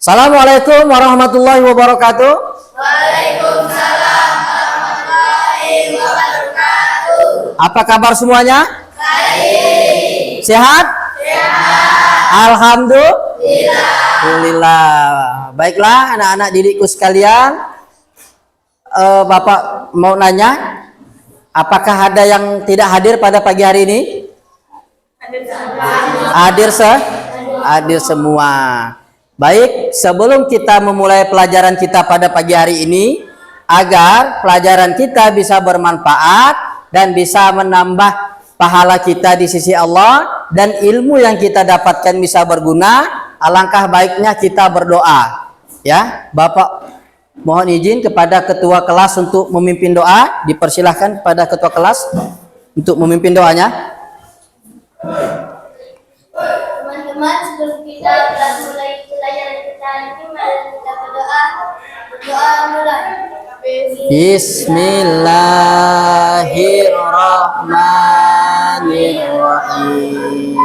Assalamualaikum warahmatullahi wabarakatuh. Waalaikumsalam warahmatullahi wabarakatuh. Apa kabar semuanya? Baik. Sehat? Sehat. Alhamdulillah. Baiklah anak-anak didikku sekalian, Bapak mau nanya, apakah ada yang tidak hadir pada pagi hari ini? Hadir semua. Baik, sebelum kita memulai pelajaran kita pada pagi hari ini, agar pelajaran kita bisa bermanfaat dan bisa menambah pahala kita di sisi Allah dan ilmu yang kita dapatkan bisa berguna, alangkah baiknya kita berdoa. Ya, Bapak mohon izin kepada ketua kelas untuk memimpin doa. Dipersilahkan kepada ketua kelas untuk memimpin doanya. Teman-teman, sebelum kita mulai pelajaran kita ini, mari kita berdoa. Doa mulai. Bismillahirrahmanirrahim.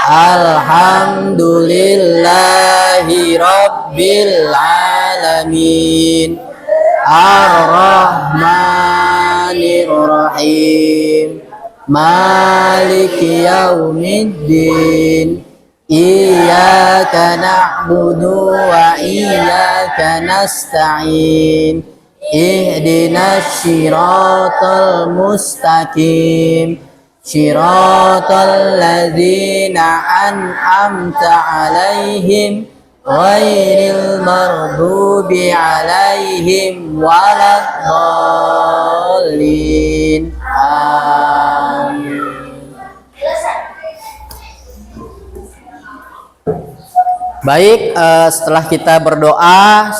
Alhamdulillahi rabbil alamin. Ar-Rahmanirrahim. Maliki yaumiddin. Iyyaka na'budu wa iyyaka nasta'in. Ihdinas siratal mustaqim. Siratal ladzina an'amta 'alaihim ghairil maghdubi 'alaihim waladdallin. Amin. Baik, setelah kita berdoa,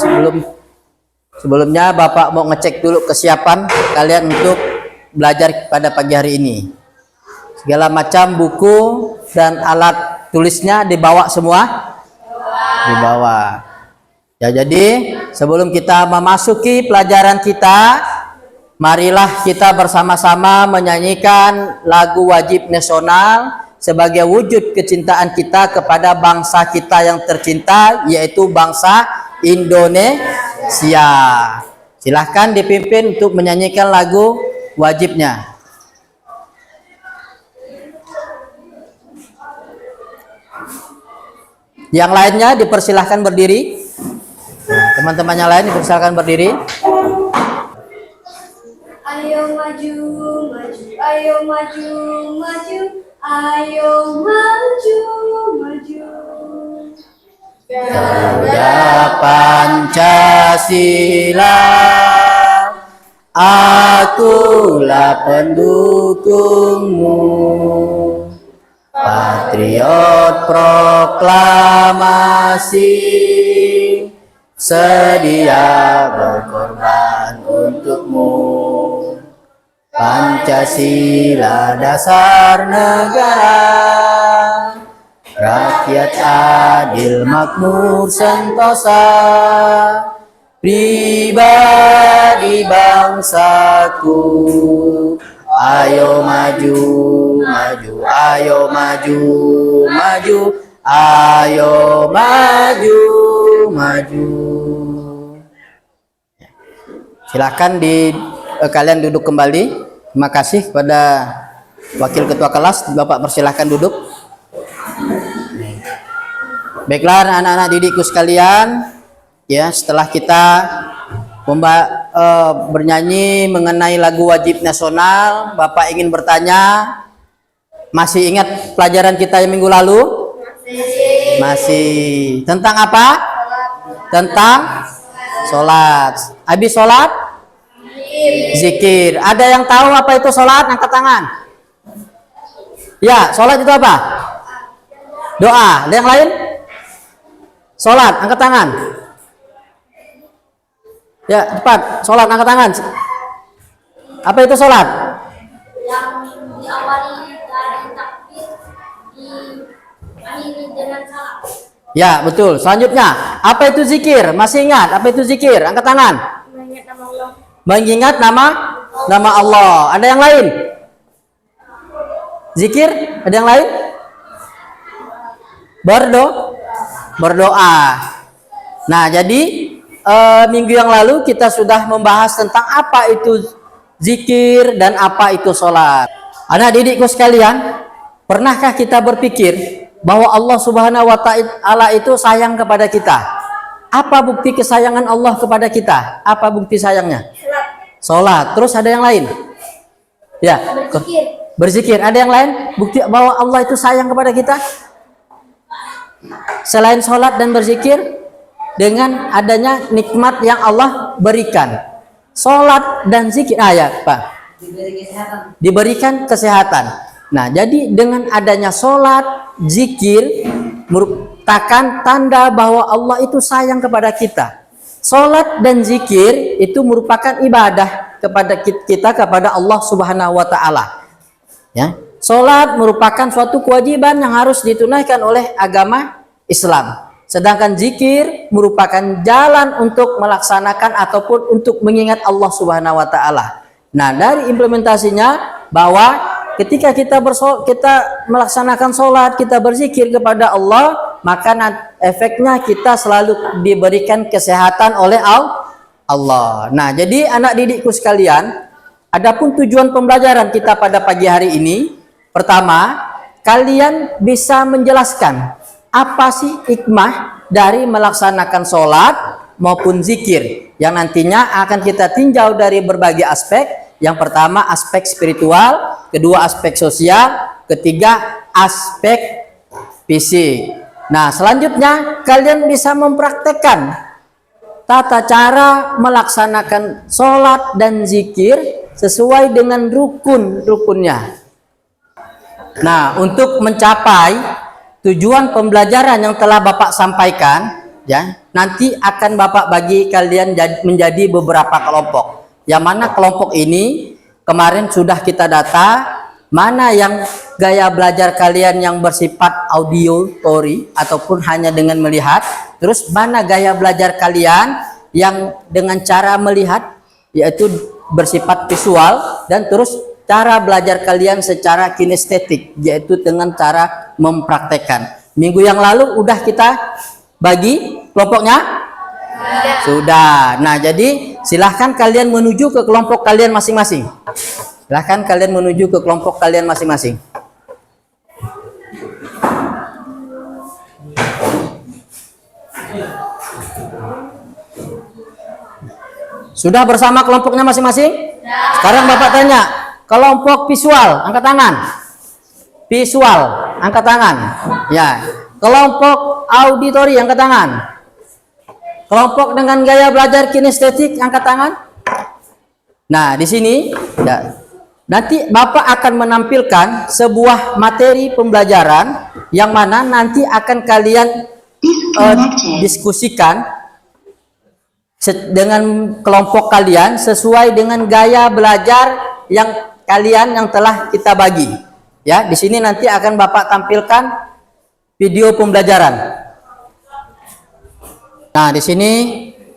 sebelumnya Bapak mau ngecek dulu kesiapan kalian untuk belajar pada pagi hari ini. Segala macam buku dan alat tulisnya dibawa semua? Dibawa. Ya, jadi sebelum kita memasuki pelajaran kita, marilah kita bersama-sama menyanyikan lagu wajib nasional sebagai wujud kecintaan kita kepada bangsa kita yang tercinta, yaitu bangsa Indonesia. Silahkan dipimpin untuk menyanyikan lagu wajibnya. Yang lainnya dipersilahkan berdiri. Teman-teman yang lain dipersilahkan berdiri. Ayo maju, maju, ayo maju, maju, ayo maju, maju. Garuda Pancasila, akulah pendukungmu. Patriot proklamasi, sedia berkorban untukmu. Pancasila dasar negara, rakyat adil makmur sentosa, pribadi bangsaku. Ayo maju, maju, ayo maju, maju, ayo maju, maju. Silakan kalian duduk kembali. Terima kasih kepada Wakil Ketua Kelas. Bapak persilahkan duduk. Baiklah anak-anak didikku sekalian, ya, setelah kita bernyanyi mengenai lagu wajib nasional, Bapak ingin bertanya, masih ingat pelajaran kita yang minggu lalu? Masih. Tentang apa? Tentang sholat. Habis sholat? Zikir. Ada yang tahu apa itu sholat? Angkat tangan. Ya, sholat itu apa? Doa. Ada yang lain? Sholat, angkat tangan. Ya, cepat. Sholat, angkat tangan. Apa itu sholat? Yang diawali dari takbir, diakhiri dengan salam. Ya, betul. Selanjutnya, apa itu zikir? Masih ingat? Apa itu zikir? Angkat tangan. Mengingat nama Allah. Mengingat nama Allah. Ada yang lain? Zikir? Ada yang lain? Berdoa. Nah, jadi minggu yang lalu kita sudah membahas tentang apa itu zikir dan apa itu sholat. Anak didikku sekalian, pernahkah kita berpikir bahwa Allah Subhanahu wa Ta'ala itu sayang kepada kita? Apa bukti kesayangan Allah kepada kita? Apa bukti sayangnya? Sholat. Terus ada yang lain? Ya, Berzikir. berzikir. Ada yang lain? Bukti bahwa Allah itu sayang kepada kita? Selain sholat dan berzikir, dengan adanya nikmat yang Allah berikan. Sholat dan zikir. Ya, Pak. Diberikan kesehatan. Nah, jadi dengan adanya sholat, zikir, merupakan tanda bahwa Allah itu sayang kepada kita. Sholat dan zikir itu merupakan ibadah kepada kita kepada Allah Subhanahu wa Ta'ala. Ya, sholat merupakan suatu kewajiban yang harus ditunaikan oleh agama Islam. Sedangkan zikir merupakan jalan untuk melaksanakan ataupun untuk mengingat Allah Subhanahu wa Ta'ala. Nah, dari implementasinya bahwa ketika kita melaksanakan sholat, kita berzikir kepada Allah, maka efeknya kita selalu diberikan kesehatan oleh Allah. Nah, jadi anak didikku sekalian, adapun tujuan pembelajaran kita pada pagi hari ini, pertama, kalian bisa menjelaskan apa sih hikmah dari melaksanakan sholat maupun zikir yang nantinya akan kita tinjau dari berbagai aspek. Yang pertama aspek spiritual, kedua aspek sosial, ketiga aspek fisik. Nah, selanjutnya kalian bisa mempraktekkan tata cara melaksanakan sholat dan zikir sesuai dengan rukun-rukunnya. Nah, untuk mencapai tujuan pembelajaran yang telah Bapak sampaikan, ya, nanti akan Bapak bagi kalian menjadi beberapa kelompok. Yang mana kelompok ini kemarin sudah kita data mana yang gaya belajar kalian yang bersifat auditory ataupun hanya dengan melihat, terus mana gaya belajar kalian yang dengan cara melihat yaitu bersifat visual, dan terus cara belajar kalian secara kinestetik yaitu dengan cara mempraktekkan. Minggu yang lalu udah kita bagi kelompoknya? Sudah. Nah, jadi silahkan kalian menuju ke kelompok kalian masing-masing. Silahkan kalian menuju ke kelompok kalian masing-masing. Sudah bersama kelompoknya masing-masing? Sekarang Bapak tanya, kelompok visual, angkat tangan. Visual, angkat tangan. Ya. Kelompok auditori, angkat tangan. Kelompok dengan gaya belajar kinestetik, angkat tangan. Nah, di sini ya, nanti Bapak akan menampilkan sebuah materi pembelajaran yang mana nanti akan kalian diskusikan dengan kelompok kalian sesuai dengan gaya belajar yang kalian yang telah kita bagi. Ya, di sini nanti akan Bapak tampilkan video pembelajaran. Nah, di sini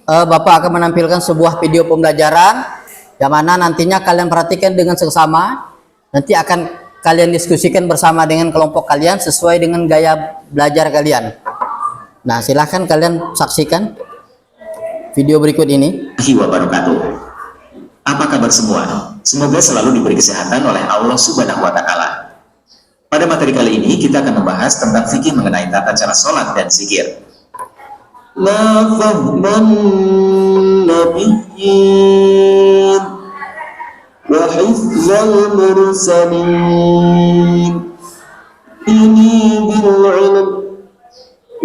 Bapak akan menampilkan sebuah video pembelajaran yang mana nantinya kalian perhatikan dengan seksama. Nanti akan kalian diskusikan bersama dengan kelompok kalian sesuai dengan gaya belajar kalian. Nah, silahkan kalian saksikan video berikut ini. Wabarakatuh. Apa kabar semua? Semoga selalu diberi kesehatan oleh Allah Subhanahu wa Ta'ala. Pada materi kali ini kita akan membahas tentang fikih mengenai tata cara sholat dan zikir. La fahman nabiyyin wa hifzal mursalin ini bil ilm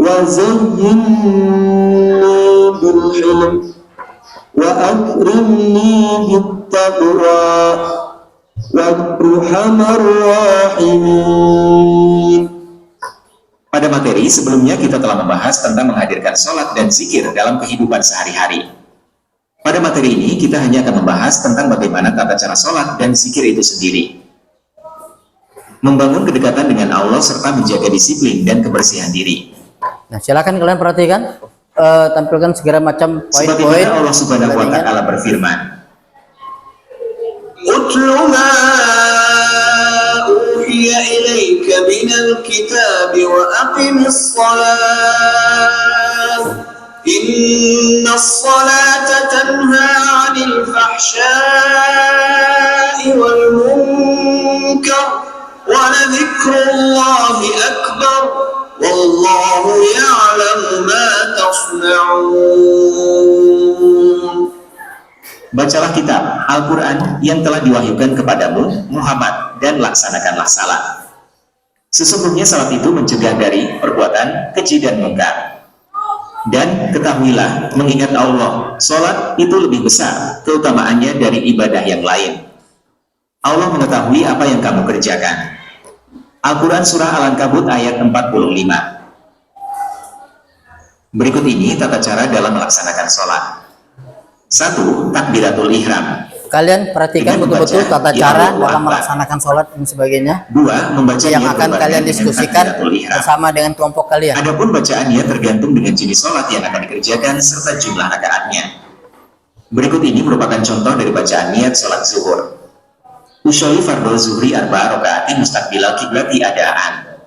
wa zayyinni bil ilm wa akrimni bit taqwa wa arhamar rahimin. Pada materi sebelumnya kita telah membahas tentang menghadirkan sholat dan zikir dalam kehidupan sehari-hari. Pada materi ini kita hanya akan membahas tentang bagaimana tata cara sholat dan zikir itu sendiri. Membangun kedekatan dengan Allah serta menjaga disiplin dan kebersihan diri. Nah, silakan kalian perhatikan, tampilkan segala macam poin-poin. Sebagaimana Allah Subhanahu wa Ta'ala berfirman, "Utlu ma uhiya ilaika minal kitab wa aqimis shalah Inna salata tanha 'anil fahsya'i wal munkar wa ladhikrullahi akbar wallahu ya'lamu ma tasna'un. Bacalah kitab Al-Quran yang telah diwahyukan kepadamu, Muhammad, dan laksanakanlah salat. Sesungguhnya salat itu mencegah dari perbuatan keji dan mungkar. Dan ketahuilah, mengingat Allah, salat itu lebih besar keutamaannya dari ibadah yang lain. Allah mengetahui apa yang kamu kerjakan. Al-Quran Surah Al-Ankabut ayat 45. Berikut ini tata cara dalam melaksanakan salat. 1. Takbiratul ihram. Kalian perhatikan Dengan betul-betul membaca tata Ya cara Allahu dalam Akbar. melaksanakan sholat dan sebagainya 2. Membaca yang niat akan berbarengan kalian dengan diskusikan takbiratul ihram. bersama dengan kelompok kalian. Adapun bacaan niat tergantung dengan jenis sholat yang akan dikerjakan serta jumlah rakaatnya. Berikut ini merupakan contoh dari bacaan niat sholat zuhur. Usolli fardhu zuhri arba'a raka'atin mustaqbilal qiblati adaan.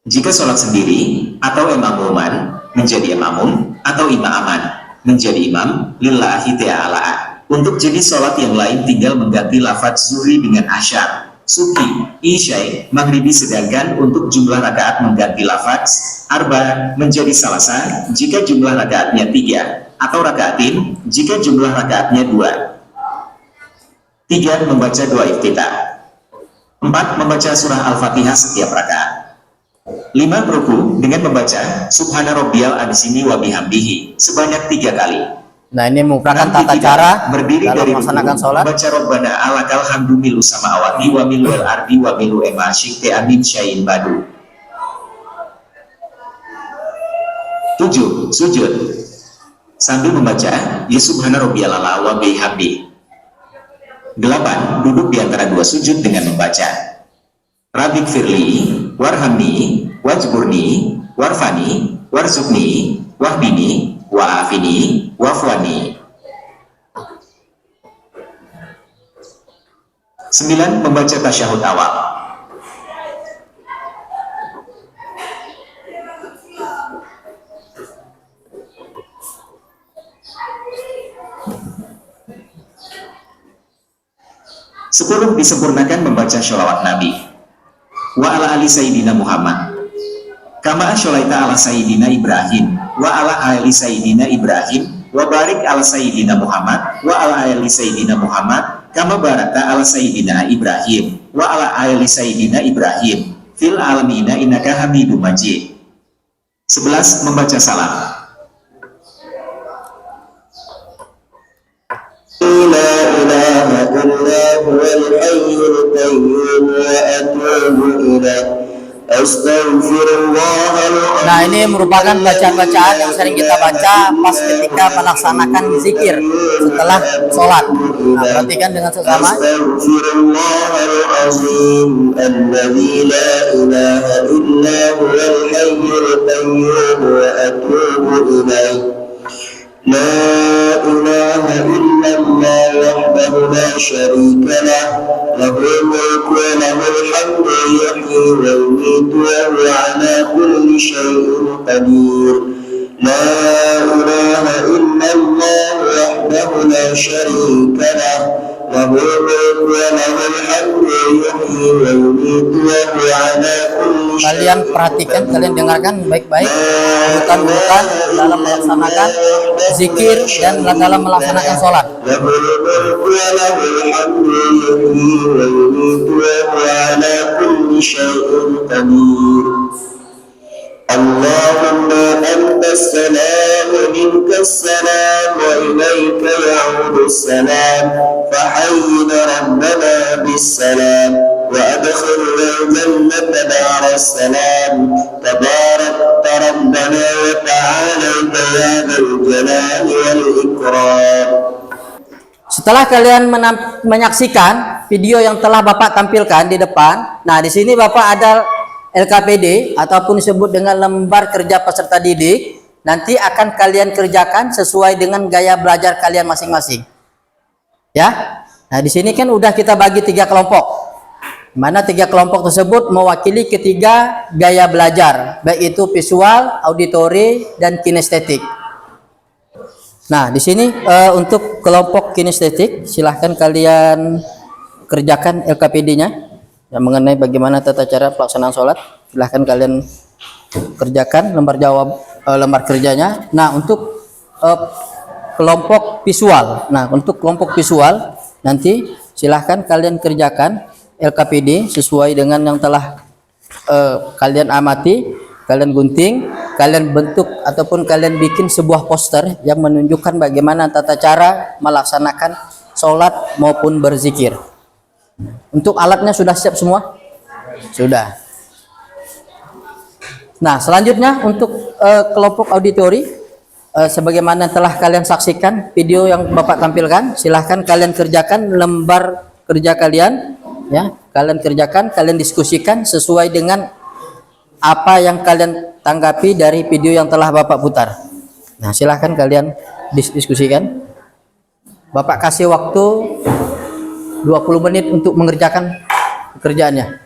Jika sholat sendiri atau imamuman menjadi imamum atau imaman menjadi imam lillahi ta'ala. Untuk jenis sholat yang lain tinggal mengganti lafadz zuhri dengan asyar, subhi, isya, maghribi, sedangkan untuk jumlah rakaat mengganti lafadz arba menjadi salasa jika jumlah rakaatnya 3 atau rakaatin jika jumlah rakaatnya 2. 3. Membaca doa iftitah. 4. Membaca surah Al-Fatihah setiap rakaat. 5. Ruku dengan membaca Subhana Rabbiyal Adzimi wa bihamdihi sebanyak 3 kali. Nah, ini merupakan 6. tata Iktidal, cara berdiri dalam dari melaksanakan ruku, sholat. baca Rabbana alakal hamdu milu samawati wa milu al-ardi wa milu ema syikte amin syain badu. 7. Sujud sambil membaca Ya Subhana Rabbiyal A'la wa bihamdihi. 8. Duduk di antara dua sujud dengan membaca Rabbik firli, warhamni, wajburni, warfani, warzukni, wahdini, wa'afini, wafwani. 9. Membaca tasyahud awal. Sepuluh disempurnakan membaca sholawat Nabi. Wa ala ali sayyidina Muhammad. Kama sholaita ala sayyidina Ibrahim. Wa ala ali sayyidina Ibrahim. Wa barik ala sayyidina Muhammad. Wa ala ali sayyidina Muhammad. Kama barakta ala sayyidina Ibrahim. Wa ala ali sayyidina Ibrahim. Fil alamina innaka hamidum majid. 11. Membaca salam. La ilaha illa huwal hayyul qayyum wa atubu ilaih. Astaghfirullahaladzim. Nah, ini merupakan bacaan-bacaan yang sering kita baca pas ketika melaksanakan zikir setelah sholat. Nah, perhatikan dengan sesama. Astaghfirullahaladzim alladzi la ilaha illa huwal hayyul qayyum wa atubu ilaih. لا إله إلا الله وحده لا شريك له له الملك وله الحمد يحيي ويميت وهو على كل شيء قدير لا إله إلا الله وحده لا شريك له له الملك وله الحمد يحيي ويميت وهو على كل شيء. Kalian perhatikan, kalian dengarkan baik-baik urutan-urutan dalam melaksanakan zikir dan dalam melaksanakan sholat. Allahumma antas salam wa minkas salam wa ilaika ya'udus salam fahayyina rabbana bis salam wa adkhilna jannata daras salam tabarakta rabbana wa ta'ala ya dzal jalali wal ikram. Setelah kalian menyaksikan video yang telah Bapak tampilkan di depan, nah di sini Bapak ada LKPD ataupun disebut dengan lembar kerja peserta didik, nanti akan kalian kerjakan sesuai dengan gaya belajar kalian masing-masing. Ya. Nah, di sini kan udah kita bagi 3 kelompok. Mana 3 kelompok tersebut mewakili ketiga gaya belajar, baik itu visual, auditory, dan kinestetik. Nah, di sini untuk kelompok kinestetik, silahkan kalian kerjakan LKPD-nya yang mengenai bagaimana tata cara pelaksanaan sholat. Silahkan kalian kerjakan lembar kerjanya. Nah, untuk kelompok visual. Nah, untuk kelompok visual nanti silahkan kalian kerjakan LKPD sesuai dengan yang telah kalian amati, kalian gunting, kalian bentuk ataupun kalian bikin sebuah poster yang menunjukkan bagaimana tata cara melaksanakan sholat maupun berzikir. Untuk alatnya sudah siap semua? Sudah. Nah, selanjutnya untuk kelompok auditori, sebagaimana telah kalian saksikan video yang Bapak tampilkan, silahkan kalian kerjakan lembar kerja kalian, ya. Kalian kerjakan, kalian diskusikan sesuai dengan apa yang kalian tanggapi dari video yang telah Bapak putar. Nah, silahkan kalian diskusikan. Bapak kasih waktu 20 menit untuk mengerjakan pekerjaannya.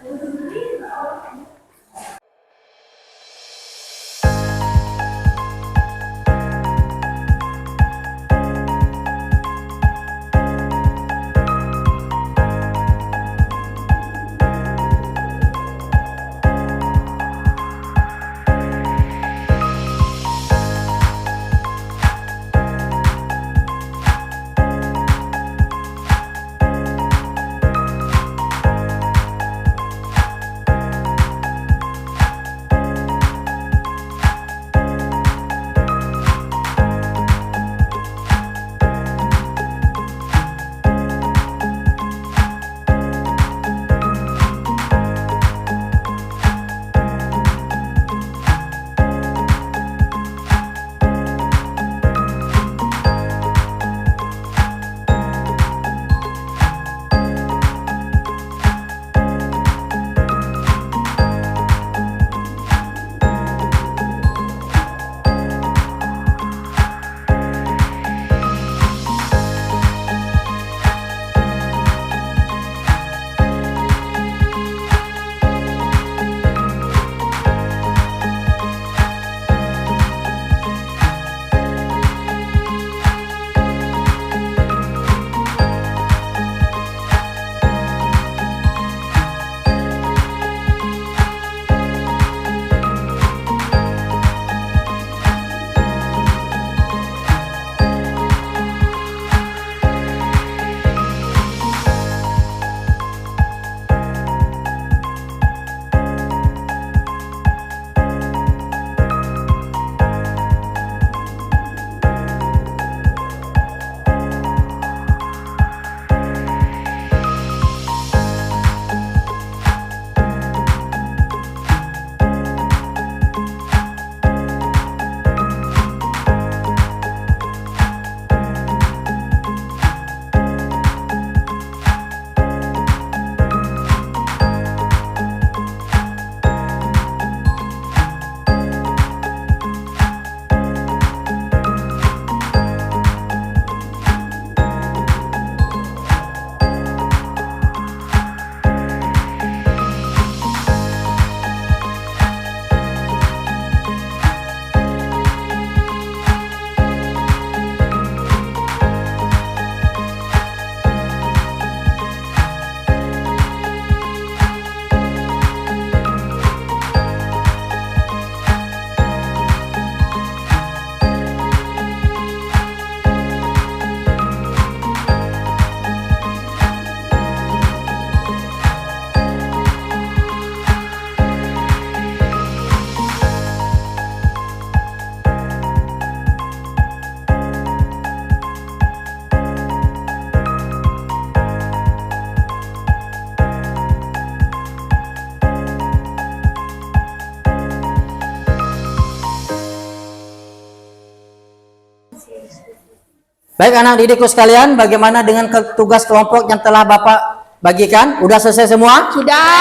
Baik anak didikku sekalian, bagaimana dengan tugas kelompok yang telah Bapak bagikan? Udah selesai semua? Sudah.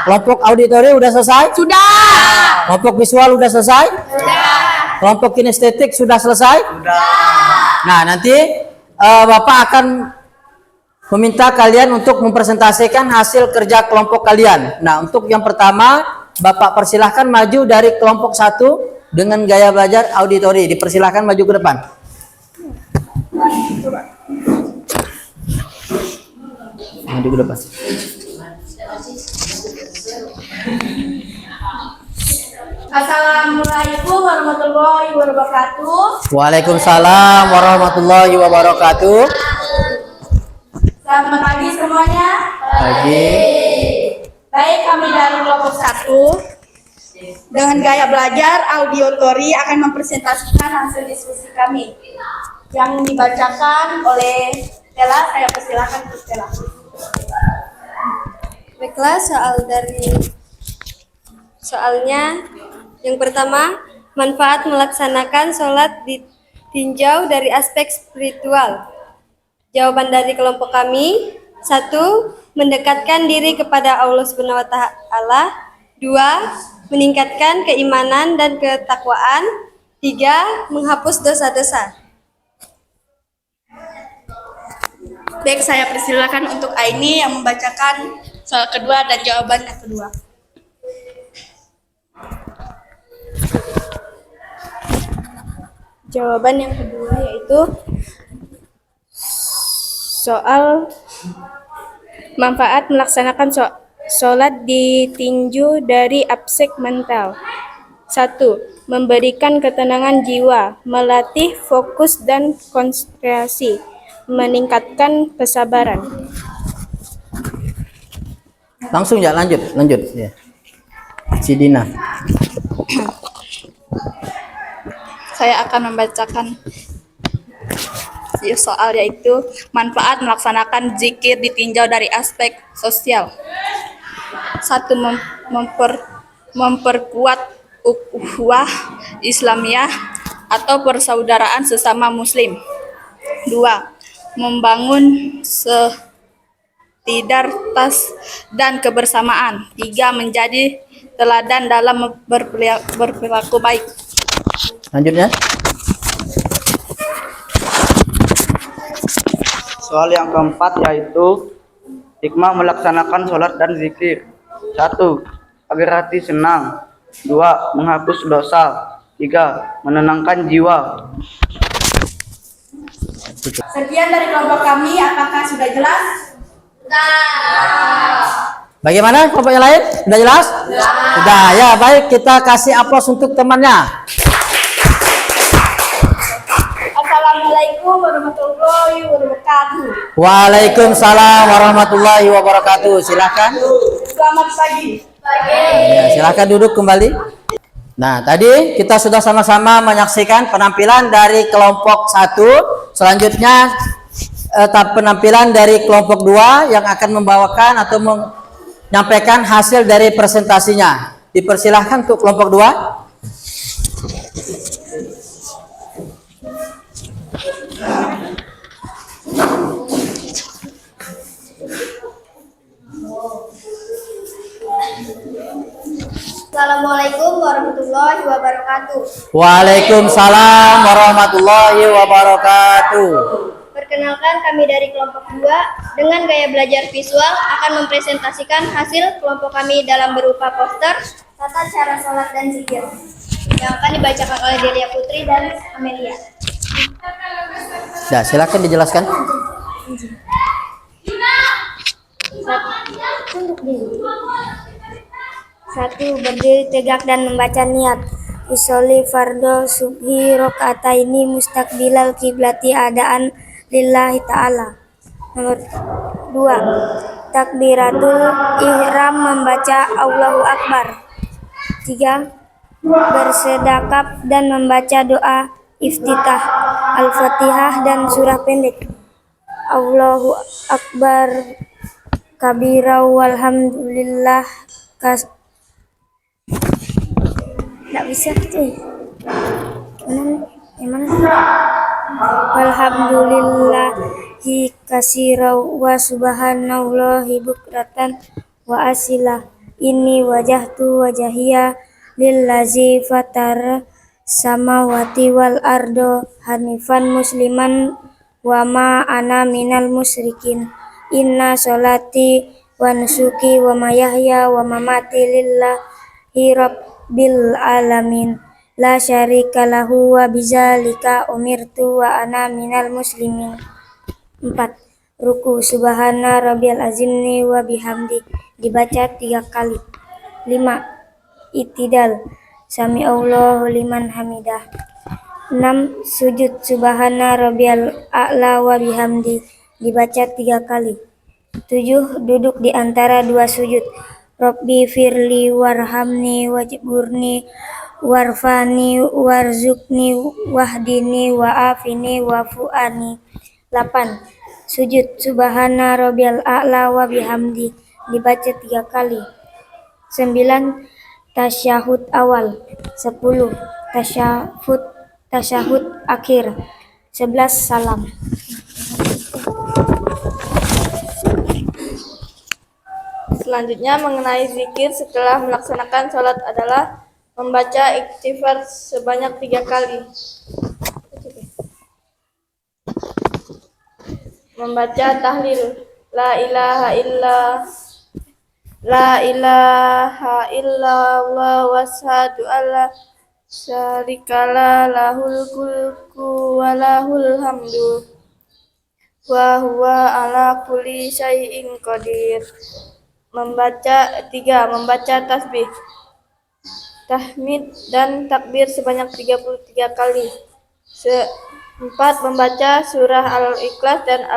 Kelompok auditori udah selesai? Sudah. Kelompok visual udah selesai? Sudah. Kelompok kinestetik sudah selesai? Sudah. Nah, nanti Bapak akan meminta kalian untuk mempresentasikan hasil kerja kelompok kalian. Nah, untuk yang pertama, Bapak persilahkan maju dari kelompok 1 dengan gaya belajar auditori. Dipersilahkan maju ke depan. Duduk dulu, Pak. Assalamualaikum warahmatullahi wabarakatuh. Waalaikumsalam warahmatullahi wabarakatuh. Selamat pagi semuanya. Pagi. Baik, kami dari kelompok 1 dengan gaya belajar audiotori akan mempresentasikan hasil diskusi kami yang dibacakan oleh Stella. Saya persilakan untuk Stella. Baiklah, soalnya yang pertama, manfaat melaksanakan sholat ditinjau dari aspek spiritual. Jawaban dari kelompok kami: 1. Mendekatkan diri kepada Allah Subhanahu wa Ta'ala. 2. Meningkatkan keimanan dan ketakwaan. 3. Menghapus dosa-dosa. Baik, saya persilakan untuk Aini yang membacakan soal kedua dan jawaban yang kedua. Jawaban yang kedua yaitu soal manfaat melaksanakan sholat ditinjau dari aspek mental. 1. Memberikan ketenangan jiwa, melatih fokus dan konsentrasi, meningkatkan kesabaran. Langsung ya, lanjut ya. Si Dina. Saya akan membacakan soal yaitu manfaat melaksanakan zikir ditinjau dari aspek sosial. 1. Memperkuat ukhuwah Islamiyah atau persaudaraan sesama muslim. 2. Membangun solidaritas dan kebersamaan. 3. Menjadi teladan dalam berperilaku baik. Lanjutnya. Soal yang keempat yaitu hikmah melaksanakan sholat dan zikir. 1. Agar hati senang. 2. Menghapus dosa. 3. Menenangkan jiwa. Sekian dari kelompok kami, apakah sudah jelas? Bagaimana kelompok yang lain? Sudah jelas? Sudah ya, baik, kita kasih aplaus untuk temannya. Assalamualaikum warahmatullahi wabarakatuh. Waalaikumsalam warahmatullahi wabarakatuh. Silakan. Selamat pagi. Ya, silakan duduk kembali. Nah, tadi kita sudah sama-sama menyaksikan penampilan dari kelompok 1. Selanjutnya penampilan dari kelompok 2 yang akan membawakan atau menyampaikan hasil dari presentasinya. Dipersilahkan untuk kelompok 2. Assalamualaikum warahmatullahi wabarakatuh. Waalaikumsalam warahmatullahi wabarakatuh. Perkenalkan, kami dari kelompok 2 dengan gaya belajar visual akan mempresentasikan hasil kelompok kami dalam berupa poster tata cara sholat dan zikir yang akan dibacakan oleh Delia Putri dan Amelia. Nah, silakan dijelaskan. Satu, berdiri tegak dan membaca niat. Usolli fardo subhi rakaataini mustaqbilal kiblati adaan lillahi ta'ala. Nomor 2, takbiratul ihram membaca Allahu Akbar. 3, bersedekap dan membaca doa iftitah, Al-Fatihah dan surah pendek. Allahu Akbar kabira walhamdulillah nggak bisa cuy. Gimana? Walhamdulillahi kasira wa subhanallahi bukratan wa asila. Inni wajahtu wajahia lillazi fatar samawati wal ardo hanifan musliman wa ma ana minal musyrikin. Inna sholati wa nusuki wa mayahya wa mamati lillahi rabbil alamin la syarika lahu wa bizalika umirtu wa ana minal muslimin. 4. Ruku subhana rabbiyal azimni wa bihamdi dibaca 3 kali. 5. Itidal sami Allahu liman hamidah. 6. Sujud subhana rabbiyal a'la wa bihamdi dibaca 3 kali. 7. Duduk di antara 2 sujud. Rabbi firli warhamni wajburni warfani warzukni wahdini wa'afini wafu'ani. 8. Sujud subhana rabbiyal a'la wa bihamdi dibaca 3 kali. 9. Tasyahud awal. 10. Tasyahud akhir. 11. Salam. Selanjutnya mengenai zikir setelah melaksanakan sholat adalah membaca istighfar sebanyak 3 kali. Membaca tahlil La ilaha illallah wasyhadu alla syarikalah lahul mulku wa lahul hamdu wa huwa ala kulli syai'in qadir. Membaca tasbih, tahmid dan takbir sebanyak 33 kali. 4. Membaca surah Al-Ikhlas dan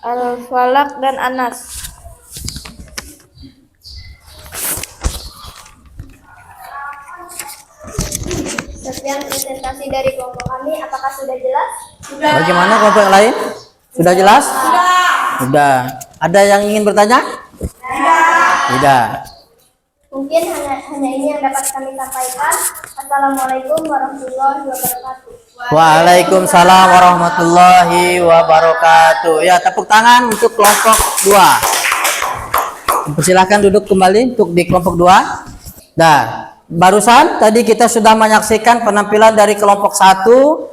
Al-Falaq dan Anas. Sekian presentasi dari kelompok kami. Apakah sudah jelas? Bagaimana kelompok yang lain? Sudah jelas? Sudah. Ada yang ingin bertanya? Tidak. Mungkin hanya ini yang dapat kami sampaikan. Assalamualaikum warahmatullahi wabarakatuh. Waalaikumsalam warahmatullahi wabarakatuh. Ya, tepuk tangan untuk kelompok 2. Persilahkan duduk kembali untuk di kelompok 2. Nah, barusan tadi kita sudah menyaksikan penampilan dari kelompok 1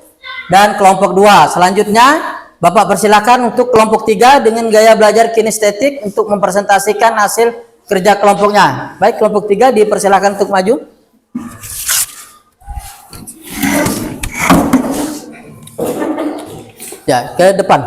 dan kelompok 2. Selanjutnya Bapak persilakan untuk kelompok 3 dengan gaya belajar kinestetik untuk mempresentasikan hasil kerja kelompoknya. Baik, kelompok 3 dipersilakan untuk maju. Ya, ke depan.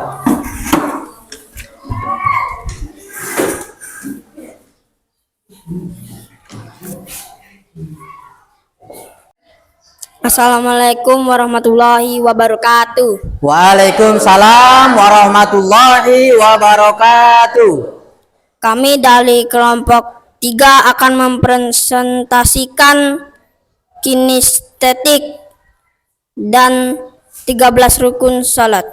Assalamualaikum warahmatullahi wabarakatuh. Waalaikumsalam warahmatullahi wabarakatuh. Kami dari kelompok 3 akan mempresentasikan kinestetik dan 13 rukun salat.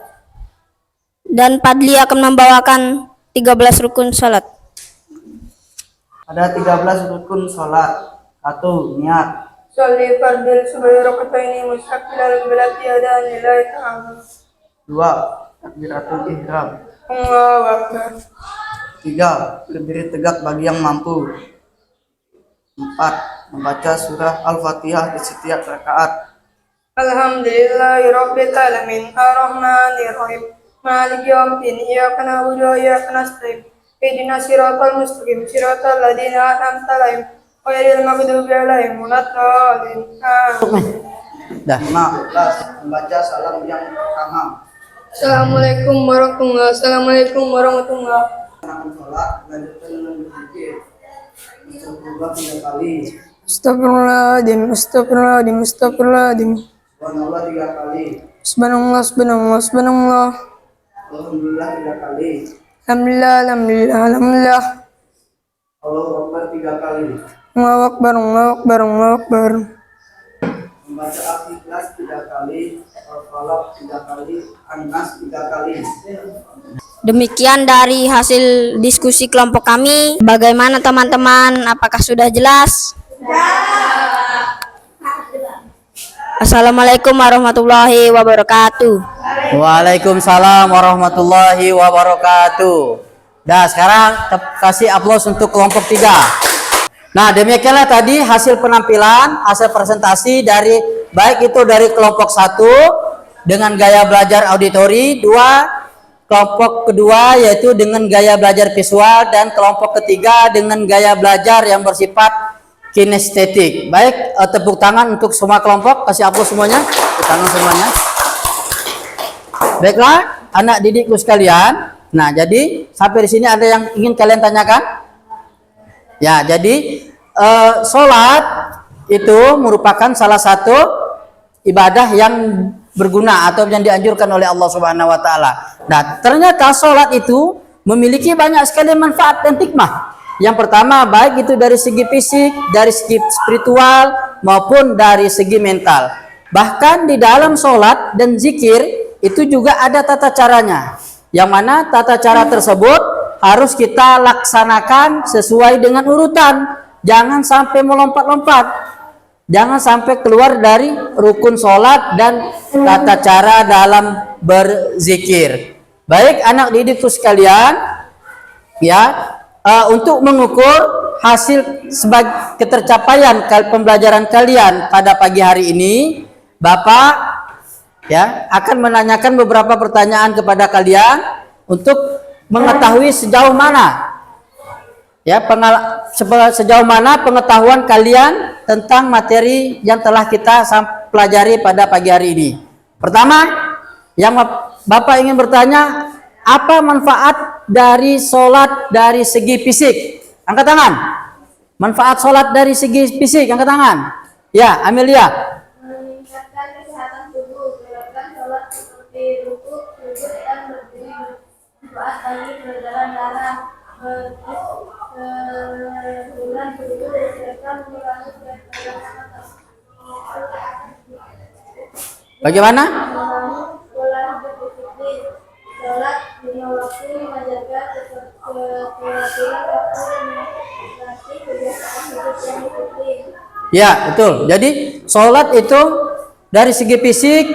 Dan Padli akan membawakan 13 rukun salat. Ada 13 rukun sholat. 1. Niat. Sholli fardil subuh rakataini mustaqbilal qiblat ada nilai ta'ala. 2. Takbiratul ihram. Allahu akbar. 3. Berdiri tegak bagi yang mampu. 4. Membaca surah Al-Fatihah di setiap rakaat. Alhamdulillahirabbil alamin arrahmanir rahim maliki yaumiddin iyyaka na'budu wa iyyaka nasta'in ihdinas siratal mustaqim siratal ladzina an'amta 'alaihim ghairil maghdubi 'alaihim waladdallin. Dah. 15. Membaca salam yang pertama. Assalamualaikum warahmatullahi Assalamualaikum warahmatullahi. Melaksanakan sholat, lanjutkan dengan berzikir. Berdoa 3 kali. Astagfirullahaladzim, astagfirullahaladzim, astagfirullahaladzim. Subhanallah 3 kali. Subhanallah, subhanallah, subhanallah. Alhamdulillah 3 kali. Alhamdulillah, alhamdulillah, alhamdulillah. Allahu Akbar 3 kali. Allahu akbar, Allahu akbar, Allahu akbar. Membaca Al-Ikhlas 3 kali. Al-Falaq 3 kali. An-Nas 3 kali. Demikian dari hasil diskusi kelompok kami. Bagaimana teman-teman? Apakah sudah jelas? Assalamualaikum warahmatullahi wabarakatuh. Waalaikumsalam warahmatullahi wabarakatuh. Dah, sekarang kasih aplaus untuk kelompok 3. Nah, demikianlah tadi hasil penampilan, hasil presentasi dari baik itu dari kelompok 1 dengan gaya belajar auditori, 2 kelompok kedua yaitu dengan gaya belajar visual, dan kelompok ketiga dengan gaya belajar yang bersifat kinestetik. Baik, tepuk tangan untuk semua kelompok, kasih aplaus semuanya, tepuk tangan semuanya. Baiklah, anak didikku sekalian. Nah, jadi sampai di sini ada yang ingin kalian tanyakan? Ya, jadi sholat itu merupakan salah satu ibadah yang berguna atau yang dianjurkan oleh Allah Subhanahu wa taala. Nah, ternyata sholat itu memiliki banyak sekali manfaat dan hikmah. Yang pertama, baik itu dari segi fisik, dari segi spiritual maupun dari segi mental. Bahkan di dalam sholat dan zikir itu juga ada tata caranya. Yang mana tata cara tersebut harus kita laksanakan sesuai dengan urutan. Jangan sampai melompat-lompat. Jangan sampai keluar dari rukun sholat dan tata cara dalam berzikir. Baik anak didikku sekalian, ya, untuk mengukur hasil sebagai ketercapaian pembelajaran kalian pada pagi hari ini, Bapak ya akan menanyakan beberapa pertanyaan kepada kalian untuk mengetahui sejauh mana ya sejauh mana pengetahuan kalian tentang materi yang telah kita pelajari pada pagi hari ini. Pertama, yang Bapak ingin bertanya, apa manfaat dari sholat dari segi fisik? Angkat tangan. Manfaat sholat dari segi fisik, angkat tangan. Ya, Amelia. Meningkatkan kesehatan tubuh, menyebabkan sholat seperti rukuk, sujud, dan berdiri bermanfaat bagi peredaran darah, kebulan tubuh, serta mengurangi berat badan. Bagaimana? Membangun pola hidup disiplin, sholat lima waktu, menjaga keteraturan waktu, dan melatih kebiasaan hidup yang disiplin. Ya, betul. Jadi sholat itu dari segi fisik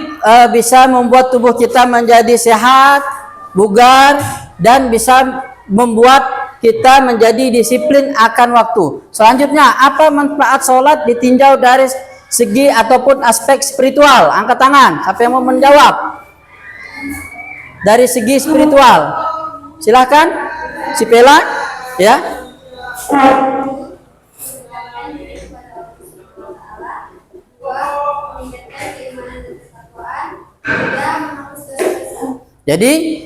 bisa membuat tubuh kita menjadi sehat, bugar, dan bisa membuat kita menjadi disiplin akan waktu. Selanjutnya, apa manfaat sholat ditinjau dari segi ataupun aspek spiritual? Angkat tangan. Siapa yang mau menjawab? Dari segi spiritual, silahkan. Si Pela, ya. Jadi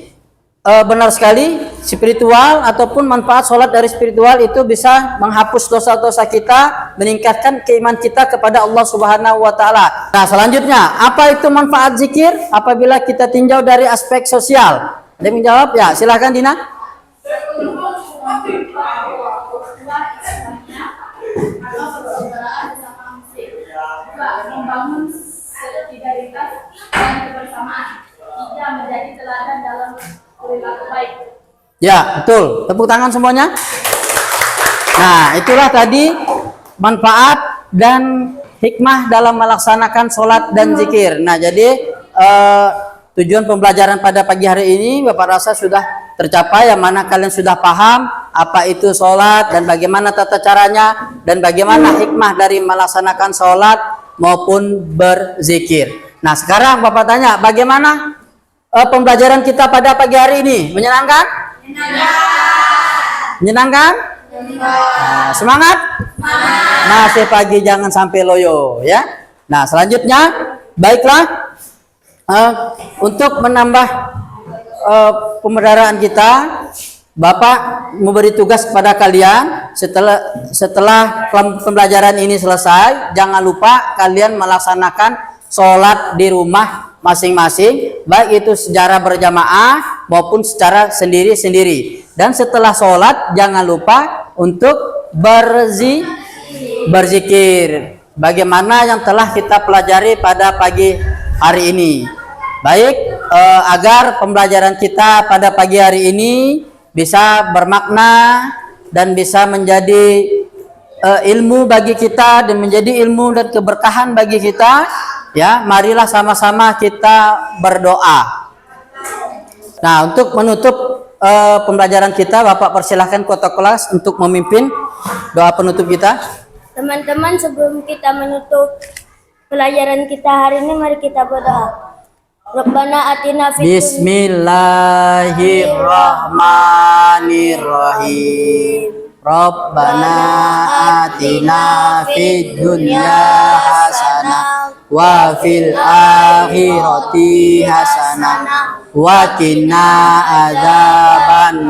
benar sekali, spiritual ataupun manfaat sholat dari spiritual itu bisa menghapus dosa-dosa kita, meningkatkan keimanan kita kepada Allah Subhanahu wa taala. Nah, selanjutnya, apa itu manfaat zikir apabila kita tinjau dari aspek sosial? Ada yang menjawab? Ya, silahkan Dina. Membangun solidaritas dan kebersamaan, tidak menjadi teladan dalam perilaku baik. Ya, betul. Tepuk tangan semuanya. Nah, itulah tadi manfaat dan hikmah dalam melaksanakan sholat dan zikir. Nah, jadi tujuan pembelajaran pada pagi hari ini Bapak rasa sudah tercapai, yang mana kalian sudah paham apa itu sholat dan bagaimana tata caranya dan bagaimana hikmah dari melaksanakan sholat maupun berzikir. Nah, sekarang Bapak tanya, bagaimana pembelajaran kita pada pagi hari ini? Menyenangkan? Menyenangkan? Nah, semangat? Masih pagi, jangan sampai loyo ya. Nah, selanjutnya, baiklah, untuk menambah pemeliharaan kita, Bapak memberi tugas kepada kalian setelah pembelajaran ini selesai, jangan lupa kalian melaksanakan sholat di rumah masing-masing, baik itu secara berjamaah maupun secara sendiri-sendiri. Dan setelah sholat jangan lupa untuk berzikir bagaimana yang telah kita pelajari pada pagi hari ini. Baik, agar pembelajaran kita pada pagi hari ini bisa bermakna dan bisa menjadi ilmu bagi kita dan menjadi ilmu dan keberkahan bagi kita, ya, marilah sama-sama kita berdoa. Nah, untuk menutup pembelajaran kita, Bapak persilahkan ketua kelas untuk memimpin doa penutup kita. Teman-teman, sebelum kita menutup pelajaran kita hari ini, mari kita berdoa. Rabbana atina fid Bismillahirrahmanirrahim. Rabbana atina fid dunya hasanah wa fil akhirati hasanah wa qina adzabannar.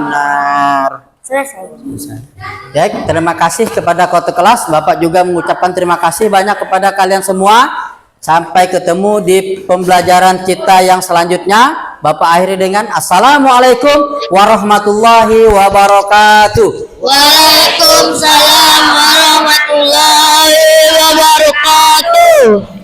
Ya, terima kasih kepada kota kelas. Bapak juga mengucapkan terima kasih banyak kepada kalian semua. Sampai ketemu di pembelajaran kita yang selanjutnya. Bapak akhiri dengan Assalamualaikum warahmatullahi wabarakatuh. Waalaikumsalam warahmatullahi wabarakatuh.